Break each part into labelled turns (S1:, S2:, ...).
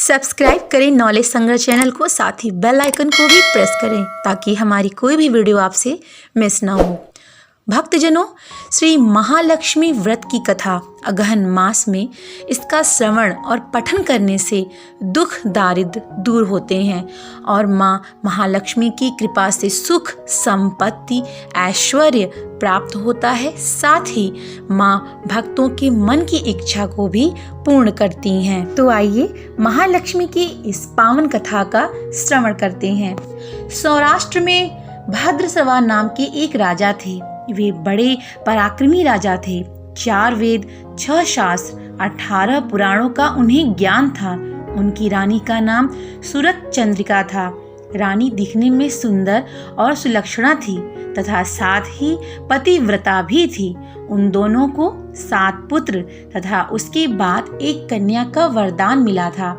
S1: Subscribe करें knowledge संग्रह channel को, साथ ही बेल आइकन को भी प्रेस करें ताकि हमारी कोई भी वीडियो आपसे मिस ना हो। भक्तजनों, श्री महालक्ष्मी व्रत की कथा अगहन मास में इसका श्रवण और पठन करने से दुख दारिद्र दूर होते हैं और माँ महालक्ष्मी की कृपा से सुख संपत्ति ऐश्वर्य प्राप्त होता है। साथ ही माँ भक्तों के मन की इच्छा को भी पूर्ण करती हैं। तो आइए महालक्ष्मी की इस पावन कथा का श्रवण करते हैं। सौराष्ट्र में भद्रसवा नाम के एक राजा थे। वे बड़े पराक्रमी राजा थे। 4 वेद 6 शास्त्र 18 पुराणों का उन्हें ज्ञान था। उनकी रानी का नाम सूरत चंद्रिका था। रानी दिखने में सुंदर और सुलक्षणा थी तथा साथ ही पतिव्रता भी थी। उन दोनों को 7 पुत्र तथा उसके बाद एक कन्या का वरदान मिला था।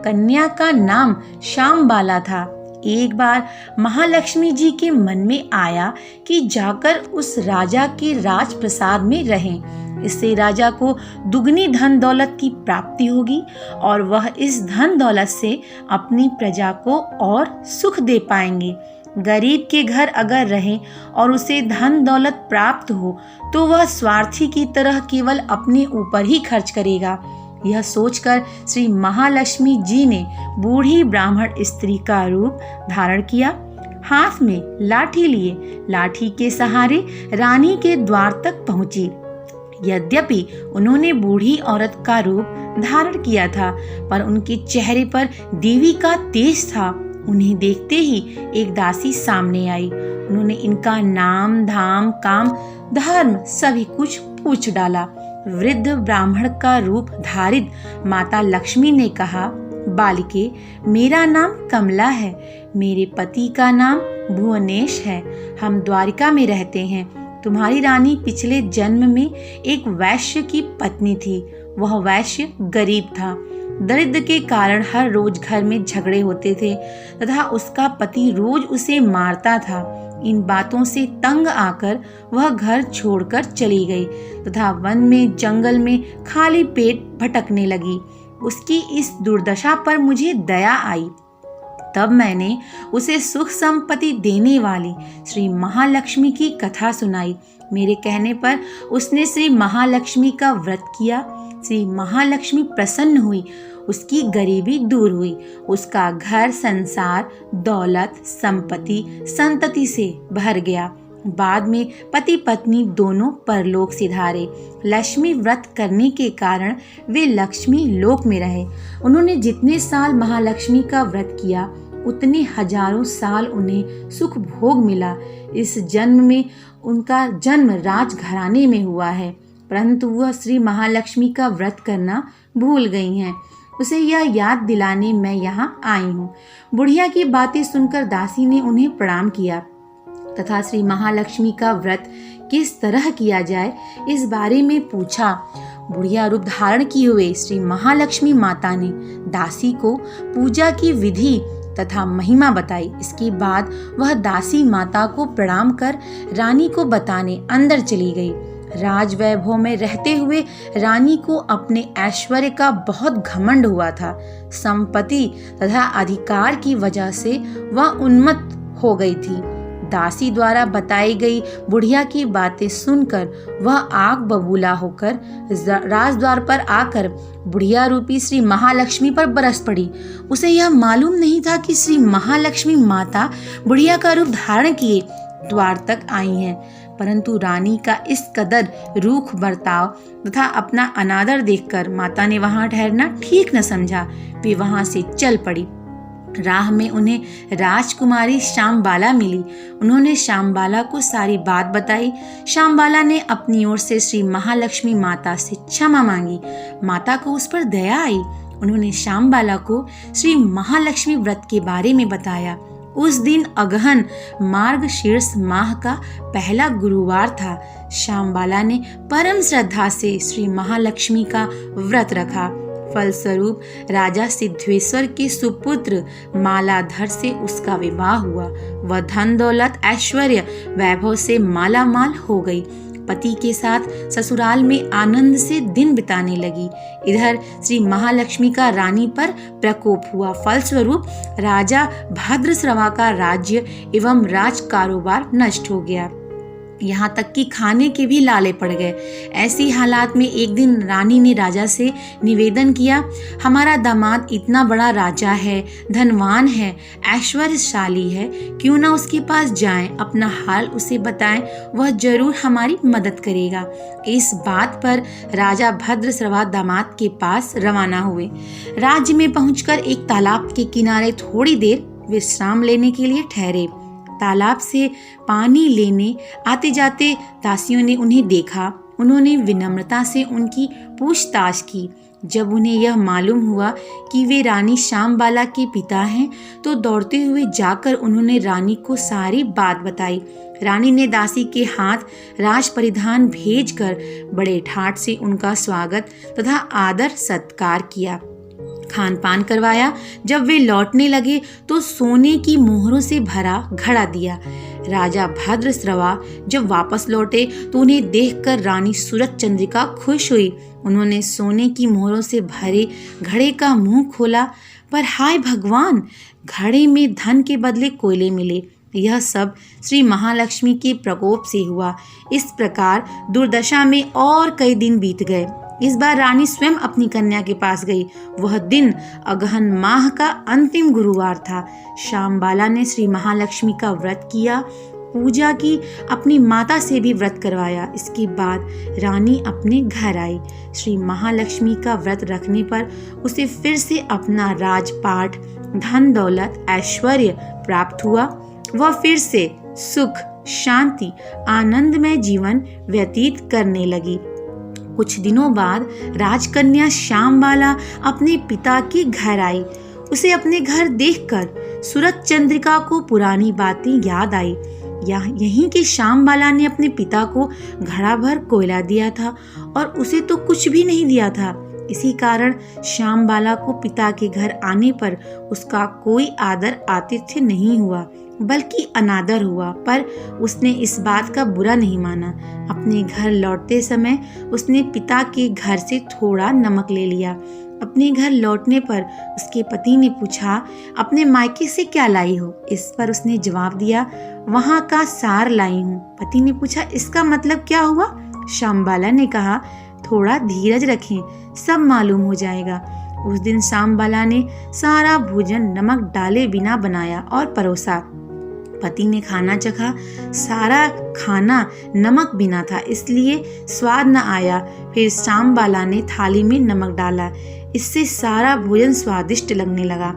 S1: कन्या का नाम श्यामबाला था। एक बार महालक्ष्मी जी के मन में आया कि जाकर उस राजा के राजप्रसाद में रहें। इससे राजा को दुगनी धन दौलत की प्राप्ति होगी और वह इस धन दौलत से अपनी प्रजा को और सुख दे पाएंगे। गरीब के घर अगर रहे और उसे धन दौलत प्राप्त हो तो वह स्वार्थी की तरह केवल अपने ऊपर ही खर्च करेगा। यह सोचकर श्री महालक्ष्मी जी ने बूढ़ी ब्राह्मण स्त्री का रूप धारण किया। हाथ में लाठी लिए लाठी के सहारे रानी के द्वार तक पहुंची। यद्यपि उन्होंने बूढ़ी औरत का रूप धारण किया था, पर उनके चेहरे पर देवी का तेज था। उन्हें देखते ही एक दासी सामने आई। उन्होंने इनका नाम धाम काम धर्म सभी कुछ पूछ डाला। वृद्ध ब्राह्मण का रूप धारित माता लक्ष्मी ने कहा, बालिके, मेरा नाम कमला है। मेरे पति का नाम भुवनेश है। हम द्वारिका में रहते हैं। तुम्हारी रानी पिछले जन्म में एक वैश्य की पत्नी थी। वह वैश्य गरीब था। दरिद्र के कारण हर रोज घर में झगड़े होते थे तथा उसका पति रोज उसे मारता था। इन बातों से तंग आकर वह घर छोड़कर चली गई तथा वन में जंगल में खाली पेट भटकने लगी। उसकी इस दुर्दशा पर मुझे दया आई। तब मैंने उसे सुख संपत्ति देने वाली श्री महालक्ष्मी की कथा सुनाई। मेरे कहने पर उसने श्री महालक्ष्मी का व्रत किया। श्री महालक्ष्मी प्रसन्न हुई। उसकी गरीबी दूर हुई। उसका घर संसार दौलत संपत्ति संतति से भर गया। बाद में पति पत्नी दोनों परलोक सिधारे। लक्ष्मी व्रत करने के कारण वे लक्ष्मी लोक में रहे। उन्होंने जितने साल महालक्ष्मी का व्रत किया उतने हजारों साल उन्हें सुख भोग मिला। इस जन्म में उनका जन्म राजघराने में हुआ है, परंतु वह श्री महालक्ष्मी का व्रत करना भूल गई हैं। उसे यह याद दिलाने मैं यहाँ आई हूँ। बुढ़िया की बातें सुनकर दासी ने उन्हें प्रणाम किया तथा श्री महालक्ष्मी का व्रत किस तरह किया जाए इस बारे में पूछा। बुढ़िया रूप धारण किए हुए श्री महालक्ष्मी माता ने दासी को पूजा की विधि तथा महिमा बताई। इसके बाद वह दासी माता को प्रणाम कर रानी को बताने अंदर चली गई। राजवैभव में रहते हुए रानी को अपने ऐश्वर्य का बहुत घमंड हुआ था। संपत्ति तथा अधिकार की वजह से वह उन्मत्त हो गई थी। दासी द्वारा बताई गई बुढ़िया की बातें सुनकर वह आग बबूला होकर राजद्वार पर आकर बुढ़िया रूपी श्री महालक्ष्मी पर बरस पड़ी। उसे यह मालूम नहीं था कि श्री महालक्ष्मी माता बुढ़िया का रूप धारण किए द्वार तक आई हैं, परंतु रानी का इस कदर रूख बर्ताव तथा अपना अनादर देखकर माता ने वहां ठहरना ठीक न समझा। वे वहां से चल पड़ी। राह में उन्हें राजकुमारी श्यामबाला मिली। उन्होंने श्यामबाला को सारी बात बताई। श्यामबाला ने अपनी ओर से श्री महालक्ष्मी माता से क्षमा मांगी। माता को उस पर दया आई। उन्होंने श्यामबाला को श्री महालक्ष्मी व्रत के बारे में बताया। उस दिन अगहन मार्गशीर्ष माह का पहला गुरुवार था। श्यामबाला ने परम श्रद्धा से श्री महालक्ष्मी का व्रत रखा। फलस्वरूप राजा सिद्धेश्वर के सुपुत्र मालाधर से उसका विवाह हुआ। वह धन दौलत ऐश्वर्य वैभव से माला माल हो गई। पति के साथ ससुराल में आनंद से दिन बिताने लगी। इधर श्री महालक्ष्मी का रानी पर प्रकोप हुआ। फलस्वरूप राजा भद्रश्रवा का राज्य एवं राज कारोबार नष्ट हो गया। यहाँ तक कि खाने के भी लाले पड़ गए। ऐसी हालात में एक दिन रानी ने राजा से निवेदन किया, हमारा दामाद इतना बड़ा राजा है, धनवान है, ऐश्वर्यशाली है, क्यों ना उसके पास जाएं, अपना हाल उसे बताएं, वह जरूर हमारी मदद करेगा। इस बात पर राजा भद्रश्रवा दामाद के पास रवाना हुए। राज्य में पहुंचकर एक तालाब के किनारे थोड़ी देर विश्राम लेने के लिए ठहरे। तालाब से पानी लेने आते जाते दासियों ने उन्हें देखा। उन्होंने विनम्रता से उनकी पूछताछ की। जब उन्हें यह मालूम हुआ कि वे रानी श्यामबाला के पिता हैं, तो दौड़ते हुए जाकर उन्होंने रानी को सारी बात बताई। रानी ने दासी के हाथ राज परिधान भेजकर बड़े ठाट से उनका स्वागत तथा आदर सत्कार किया, खान पान करवाया। जब वे लौटने लगे तो सोने की मोहरों से भरा घड़ा दिया। राजा भद्रश्रवा जब वापस लौटे तो उन्हें देखकर रानी सूरज चंद्रिका खुश हुई। उन्होंने सोने की मोहरों से भरे घड़े का मुंह खोला, पर हाय भगवान, घड़े में धन के बदले कोयले मिले। यह सब श्री महालक्ष्मी के प्रकोप से हुआ। इस प्रकार दुर्दशा में और कई दिन बीत गए। इस बार रानी स्वयं अपनी कन्या के पास गई। वह दिन अगहन माह का अंतिम गुरुवार था। श्यामबाला ने श्री महालक्ष्मी का व्रत किया, पूजा की, अपनी माता से भी व्रत करवाया। इसके बाद रानी अपने घर आई। श्री महालक्ष्मी का व्रत रखने पर उसे फिर से अपना राजपाट, धन दौलत, ऐश्वर्य प्राप्त हुआ। वह फिर से सुख, शांति, आनंदमय जीवन व्यतीत करने लगी। कुछ दिनों बाद राजकन्या श्यामबाला अपने पिता के घर आई। उसे अपने घर देखकर सूरज चंद्रिका को पुरानी बातें याद आई। यहीं के श्यामबाला ने अपने पिता को घड़ा भर कोयला दिया था और उसे तो कुछ भी नहीं दिया था। इसी कारण श्यामबाला को पिता के घर आने पर उसका कोई आदर आतिथ्य नहीं हुआ, बल्कि अनादर हुआ। पर उसने इस बात का बुरा नहीं माना। अपने घर लौटते समय उसने पिता के घर से थोड़ा नमक ले लिया। अपने घर लौटने पर उसके पति ने पूछा, अपने मायके से क्या लाई हो? इस पर उसने जवाब दिया, वहाँ का सार लाई हूँ। पति ने पूछा, इसका मतलब क्या हुआ? श्यामबाला ने कहा, थोड़ा धीरज रखें, सब मालूम हो जाएगा। उस दिन श्यामबाला ने सारा भोजन नमक डाले बिना बनाया और परोसा। पति ने खाना चखा। सारा खाना नमक बिना था, इसलिए स्वाद न आया। फिर श्यामबाला ने थाली में नमक डाला। इससे सारा भोजन स्वादिष्ट लगने लगा।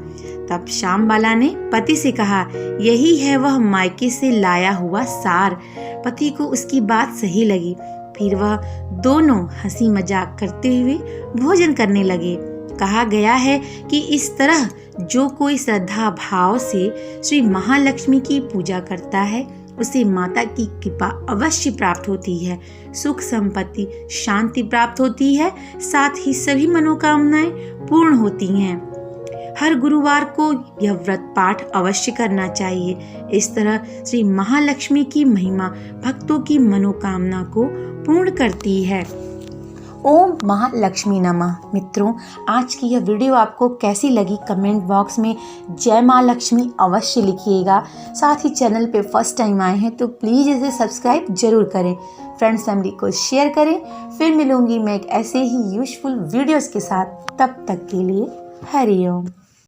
S1: तब श्यामबाला ने पति से कहा, यही है वह मायके से लाया हुआ सार। पति को उसकी बात सही लगी। फिर वह दोनों हंसी मजाक करते हुए भोजन करने लगे। कहा गया है कि इस तरह जो कोई श्रद्धा भाव से श्री महालक्ष्मी की पूजा करता है, उसे माता की कृपा अवश्य प्राप्त होती है, सुख संपत्ति शांति प्राप्त होती है, साथ ही सभी मनोकामनाएं पूर्ण होती हैं। हर गुरुवार को यह व्रत पाठ अवश्य करना चाहिए। इस तरह श्री महालक्ष्मी की महिमा भक्तों की मनोकामना को पूर्ण करती है। ओम महालक्ष्मी नमः। मित्रों, आज की यह वीडियो आपको कैसी लगी कमेंट बॉक्स में जय माँ लक्ष्मी अवश्य लिखिएगा। साथ ही चैनल पे फर्स्ट टाइम आए हैं तो प्लीज़ इसे सब्सक्राइब जरूर करें, फ्रेंड्स फैमिली को शेयर करें। फिर मिलूंगी मैं एक ऐसे ही यूजफुल वीडियोस के साथ। तब तक के लिए हरि ओम।